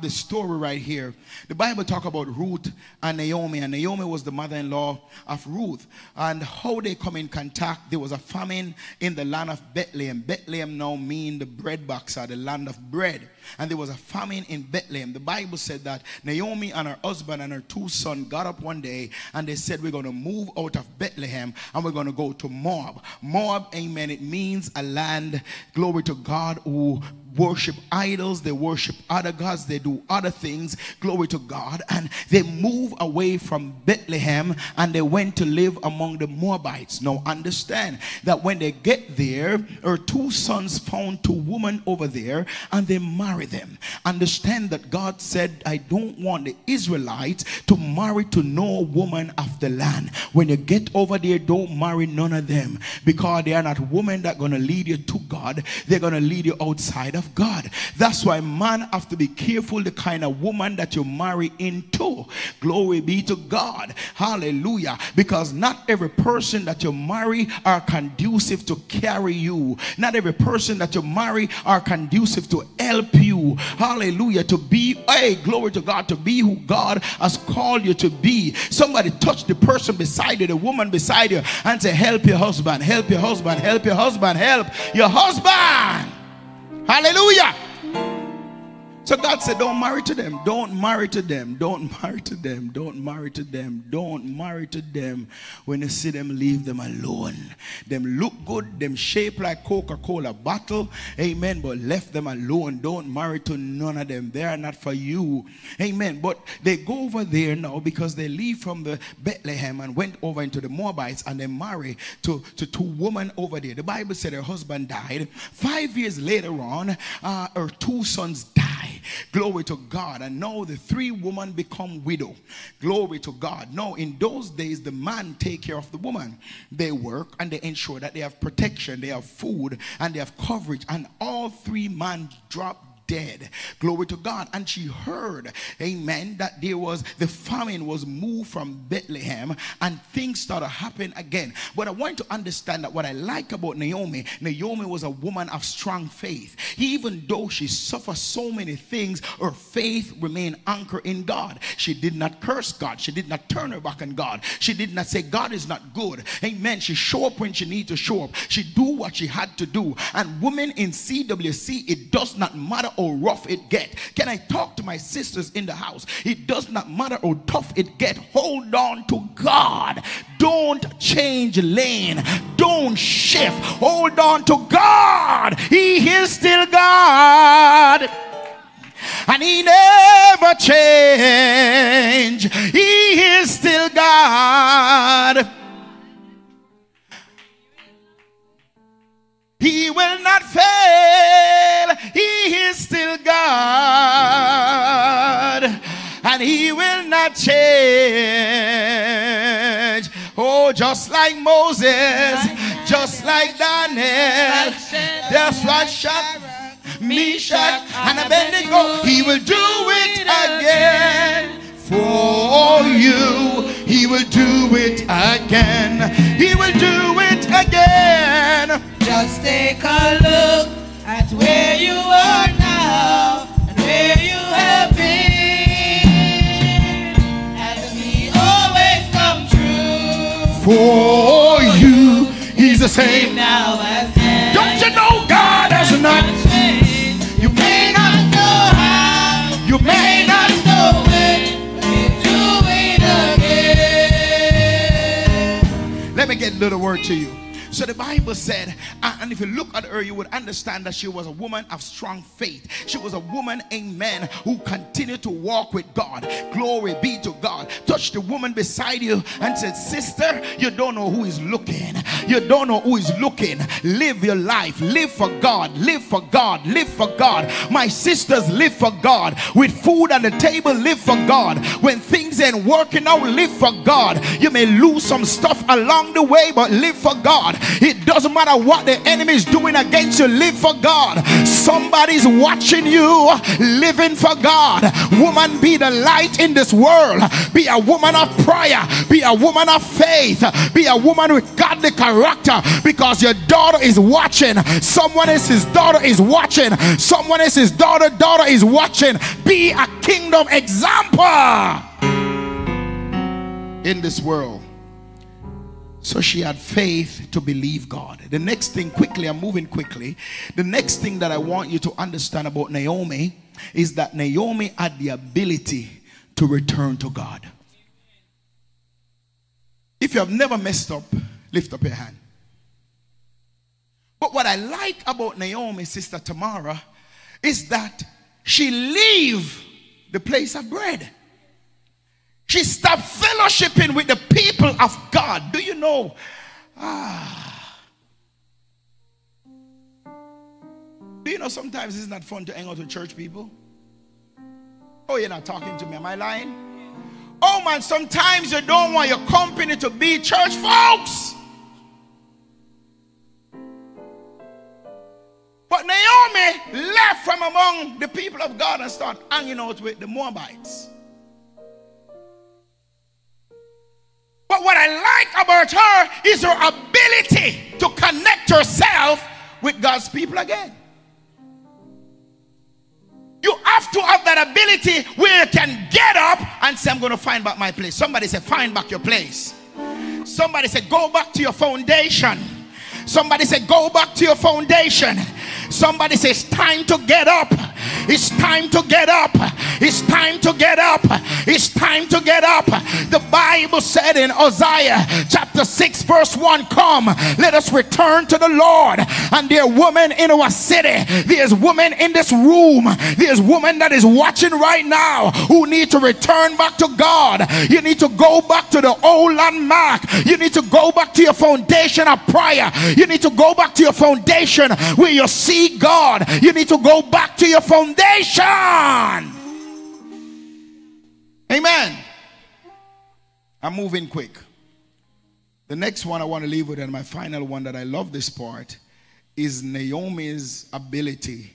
the story right here. The Bible talk about Ruth and Naomi was the mother-in-law of Ruth, and how they come in contact. There was a famine in the land of Bethlehem. Bethlehem now mean the bread box, or the land of bread. And there was a famine in Bethlehem. The Bible said that Naomi and her husband and her 2 sons got up one day and they said, we're going to move out of Bethlehem and we're going to go to Moab. Moab, amen, it means a land, glory to God, who worship idols, they worship other gods, they do other things, glory to God. And they move away from Bethlehem and they went to live among the Moabites. Now understand that when they get there, her 2 sons found 2 women over there and they marry them. Understand that God said, I don't want the Israelites to marry to no woman of the land. When you get over there, don't marry none of them, because they are not women that are going to lead you to God. They're going to lead you outside of God. That's why man have to be careful the kind of woman that you marry into. Glory be to God. Hallelujah. Because not every person that you marry are conducive to carry you. Not every person that you marry are conducive to help you. Hallelujah. To be, hey, glory to God, to be who God has called you to be. Somebody touch the person beside you, the woman beside you, and say, help your husband, help your husband, help your husband, help your husband. Hallelujah. So God said, don't marry to them. Don't marry to them. Don't marry to them. Don't marry to them. Don't marry to them. When you see them, leave them alone. Them look good. Them shape like Coca-Cola bottle. Amen. But left them alone. Don't marry to none of them. They are not for you. Amen. But they go over there now because they leave from the Bethlehem and went over into the Moabites, and they marry to 2 women over there. The Bible said her husband died. 5 years later on, her 2 sons died. Glory to God. And now the 3 women become widow. Glory to God. Now in those days, the man take care of the woman. They work and they ensure that they have protection, they have food, and they have coverage. And all 3 men drop dead. Glory to God. And she heard, amen, that there was, the famine was moved from Bethlehem and things started happening again. But I want to understand that what I like about Naomi was a woman of strong faith. Even though she suffered so many things, her faith remained anchored in God. She did not curse God. She did not turn her back on God. She did not say God is not good. Amen. She show up when she need to show up. She do what she had to do. And women in CWC, it does not matter how rough it get. Can I talk to my sisters in the house? It does not matter how tough it get. Hold on to God. Don't change lane. Don't shift. Hold on to God. He is still God. And he never change. He is still God. He will not fail. He is still God. And he will not change. Oh, just like Moses, just like Daniel, that's why Shadrach, Meshach, and Abednego, he will do it again for you. He will do it again. He will do it again. Just take a look at where you are now and where you have been, and he always come true for you. He's the same now as then. Don't you know God has not changed? You may not know how, you may not know it, but he'll do it again. Let me get a little word to you. So the Bible said, and if you look at her, you would understand that she was a woman of strong faith. She was a woman, amen, who continued to walk with God. Glory be to God. Touch the woman beside you and said, sister, you don't know who is looking. You don't know who is looking. Live your life. Live for God. Live for God. Live for God. My sisters, live for God. With food on the table, live for God. When things ain't working out, live for God. You may lose some stuff along the way, but live for God. It doesn't matter what the enemy is doing against you, live for God. Somebody's watching you, living for God. Woman, be the light in this world. Be a woman of prayer. Be a woman of faith. Be a woman with godly character, because your daughter is watching. Someone else's daughter is watching. Someone else's daughter is watching. Be a kingdom example in this world. So she had faith to believe God. The next thing, quickly, I'm moving quickly. The next thing that I want you to understand about Naomi is that Naomi had the ability to return to God. If you have never messed up, lift up your hand. But what I like about Naomi, Sister Tamara, is that she leave the place of bread. She stopped fellowshipping with the people of God. Do you know? Do you know sometimes it's not fun to hang out with church people? Oh, you're not talking to me. Am I lying? Oh man, sometimes you don't want your company to be church folks. But Naomi left from among the people of God and started hanging out with the Moabites. But what I like about her is her ability to connect herself with God's people again. You have to have that ability where you can get up and say, I'm going to find back my place. Somebody say, find back your place. Somebody say, go back to your foundation. Somebody say, go back to your foundation. Somebody say, it's time to get up. It's time to get up. It's time to get up. It's time to get up. The Bible said in Isaiah chapter 6 verse 1, come, let us return to the Lord. And there are women in our city. There's women in this room. There's women that is watching right now who need to return back to God. You need to go back to the old landmark. You need to go back to your foundation of prayer. You need to go back to your foundation where you see God. You need to go back to your foundation. Amen. I'm moving quick. The next one I want to leave with, and my final one that I love this part, is Naomi's ability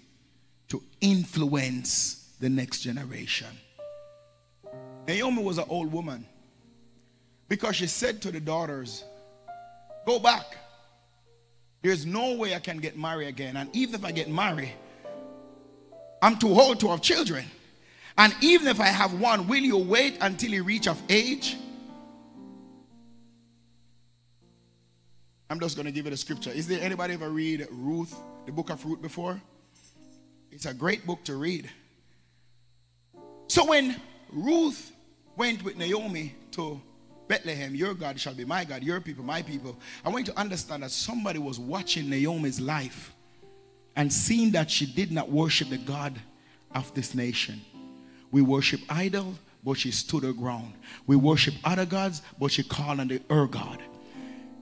to influence the next generation. Naomi was an old woman because she said to the daughters, go back. There's no way I can get married again. And even if I get married, I'm too old to have children. And even if I have one, will you wait until you reach of age? I'm just going to give you the scripture. Is there anybody ever read Ruth, the book of Ruth before? It's a great book to read. So when Ruth went with Naomi to Bethlehem, your God shall be my God, your people, my people, I want you to understand that somebody was watching Naomi's life and seeing that she did not worship the God of this nation. We worship idol, but she stood her ground. We worship other gods, but she called on her God.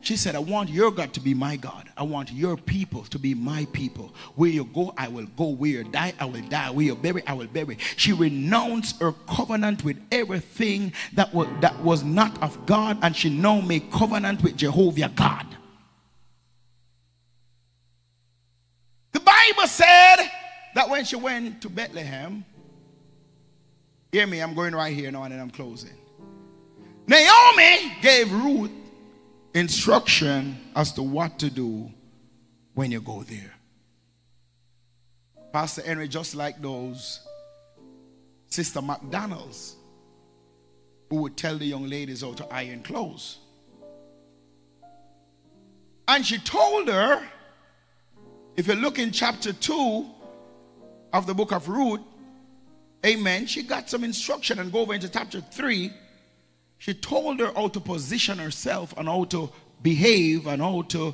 She said, I want your God to be my God. I want your people to be my people. Where you go, I will go. Where you die, I will die. Where you bury, I will bury. She renounced her covenant with everything that was not of God, and she now made covenant with Jehovah God. The Bible said that when she went to Bethlehem, hear me, I'm going right here now and then I'm closing. Naomi gave Ruth instruction as to what to do when you go there. Pastor Henry, just like those Sister McDonald's who would tell the young ladies how to iron clothes. And she told her, if you look in chapter 2 of the book of Ruth, amen, she got some instruction, and go over into chapter 3. She told her how to position herself and how to behave and how to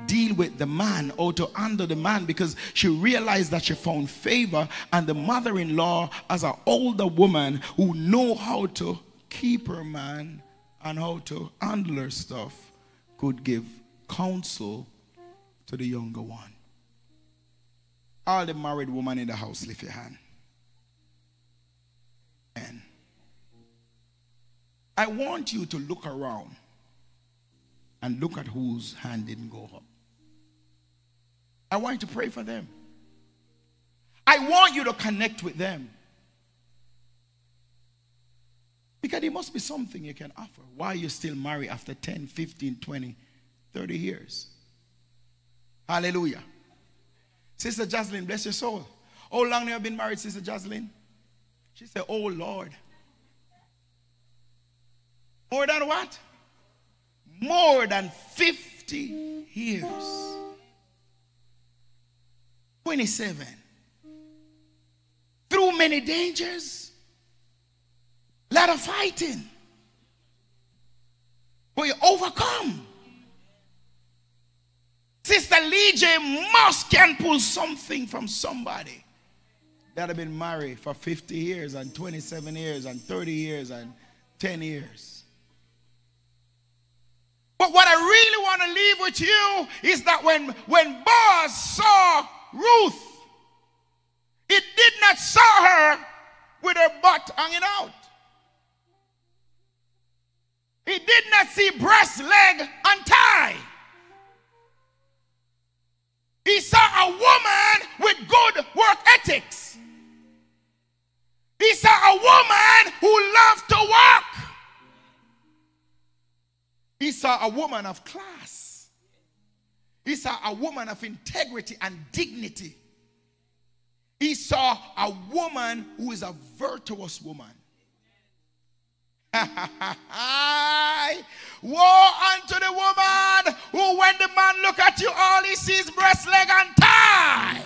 deal with the man, or to handle the man, because she realized that she found favor, and the mother-in-law, as an older woman who know how to keep her man and how to handle her stuff, could give counsel to the younger one. All the married women in the house, lift your hand. And I want you to look around and look at whose hand didn't go up. I want you to pray for them. I want you to connect with them. Because there must be something you can offer. Why you still married after 10, 15, 20, 30 years? Hallelujah. Sister Jocelyn, bless your soul. How long have you been married, Sister Jocelyn? She said, oh Lord. More than what? More than 50 years. 27. Through many dangers. A lot of fighting. But you overcome. Sister Lee J. Moss can pull something from somebody that have been married for 50 years and 27 years and 30 years and 10 years. But what I really want to leave with you is that when Boaz saw Ruth, it did not saw her with her butt hanging out. He did not see breast, leg, and thigh. He saw a woman with good work ethics. He saw a woman who loved to work. He saw a woman of class. He saw a woman of integrity and dignity. He saw a woman who is a virtuous woman. Woe unto the woman who, when the man look at you, all he sees breast, leg, and thigh.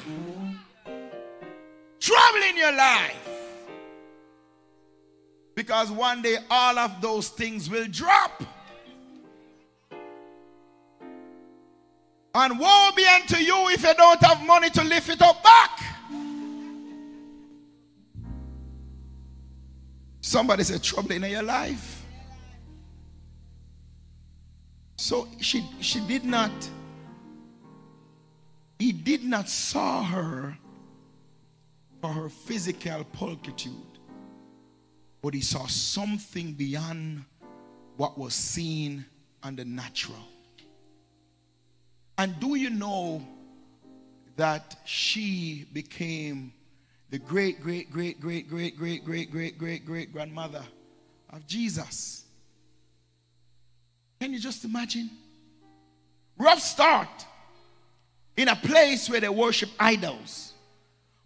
Trouble in your life. Because one day all of those things will drop. And woe be unto you if you don't have money to lift it up back. Somebody said trouble in your life. So she did not, he did not saw her for her physical pulchritude, but he saw something beyond what was seen on the natural. And do you know that she became the great grandmother of Jesus? Can you just imagine? Rough start in a place where they worship idols.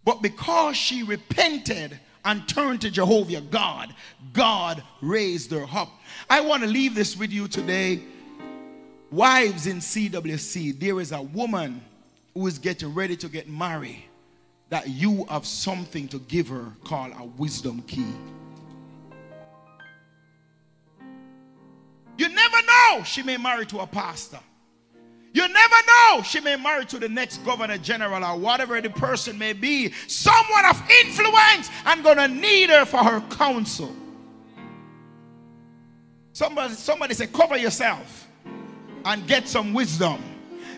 But because she repented and turned to Jehovah God, God raised her up. I want to leave this with you today. Wives in CWC, there is a woman who is getting ready to get married that you have something to give her called a wisdom key. You never know, she may marry to a pastor. You never know, she may marry to the next governor general or whatever the person may be. Someone of influence and gonna need her for her counsel. Somebody say cover yourself and get some wisdom.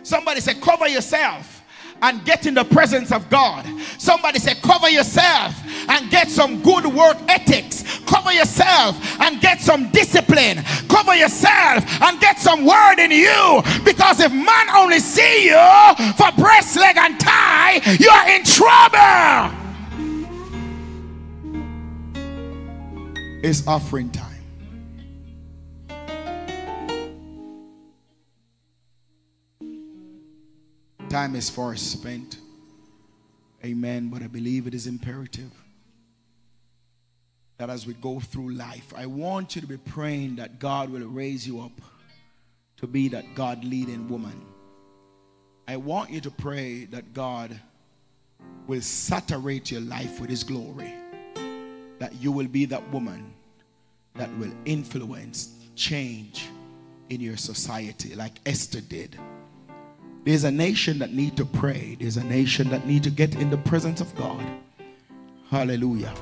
Somebody say cover yourself and get in the presence of God. Somebody say cover yourself and get some good work ethics. Cover yourself and get some discipline. Cover yourself and get some word in you. Because if man only see you for breast, leg, and thigh, you are in trouble. It's offering time. Time is far spent. Amen. But I believe it is imperative that as we go through life, I want you to be praying that God will raise you up to be that God-leading woman. I want you to pray that God will saturate your life with His glory. That you will be that woman that will influence, change, in your society like Esther did. There's a nation that need to pray. There's a nation that need to get in the presence of God. Hallelujah.